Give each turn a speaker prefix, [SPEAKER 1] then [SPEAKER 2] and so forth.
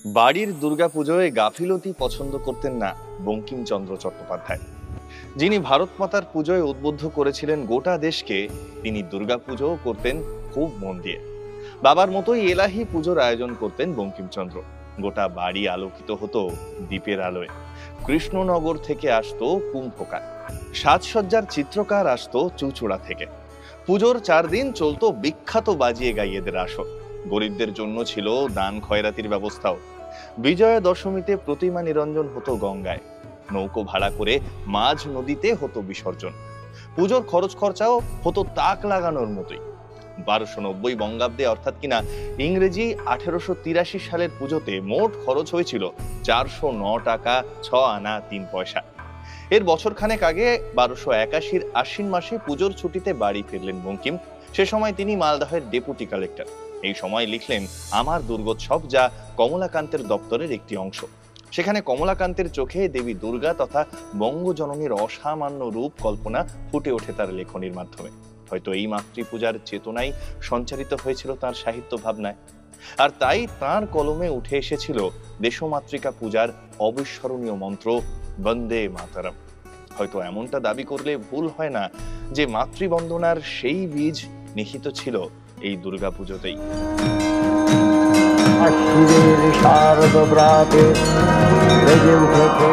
[SPEAKER 1] বাড়ির দুর্গাপুজোয় গাফিলতি পছন্দ করতেন না বঙ্কিমচন্দ্র চট্টোপাধ্যায়। যিনি ভারত মাতার পুজোয় উদ্বুদ্ধ করেছিলেন গোটা দেশকে, তিনি দুর্গাপুজোও করতেন খুব মন দিয়ে। বাবার মতোই এলাহি পুজোর আয়োজন করতেন বঙ্কিমচন্দ্র। গোটা বাড়ি আলোকিত হতো দীপের আলোয়। কৃষ্ণনগর থেকে আসতো কুম্ভকার, সাজসজ্জার চিত্রকার আসতো চুঁচুড়া থেকে। পুজোর 4 দিন চলতো বিখ্যাত বাজিয়ে গাইয়েদের আসর। গরিবদের জন্য ছিল দান খয়রাতির ব্যবস্থাও। বিজয়া দশমীতে প্রতিমা নিরঞ্জন হতো গঙ্গায়। নৌকো ভাড়া করে মাঝ নদীতে হতো বিসর্জন। পুজোর খরচ খরচাও হতো তাক লাগানোর মতোই। 1290 বঙ্গাব্দে অর্থাৎ কিনা ইংরেজি 1883 সালের পুজোতে মোট খরচ হয়েছিল 409 টাকা 6 আনা 3 পয়সা। এর বছরখানেক আগে 1281 আশ্বিন মাসে পুজোর ছুটিতে বাড়ি ফিরলেন বঙ্কিম। সে সময় তিনি মালদহের ডেপুটি কালেক্টর। এই সময় লিখলেন আমার দুর্গোৎসব, যা কমলাকান্তের দপ্তরের একটি অংশ। সেখানে কমলাকান্তের চোখে দেবী দুর্গা তথা বঙ্গজননীর অসামান্য রূপ কল্পনা ফুটে ওঠে তার লেখনীর মাধ্যমে। হয়তো এই মাতৃপূজার চেতনাই সঞ্চারিত হয়েছিল তার সাহিত্য ভাবনায়। আর তাই তার কলমে উঠে এসেছিল দেশমাতৃকা পূজার অবিস্মরণীয় মন্ত্র বন্দে মাতরম। হয়তো এমনটা দাবি করলে ভুল হয় না যে মাতৃবন্দনার সেই বীজ নিহিত ছিল এই দুর্গাপুজোতেই।
[SPEAKER 2] শারদ ব্রাতে বেজে উঠেছে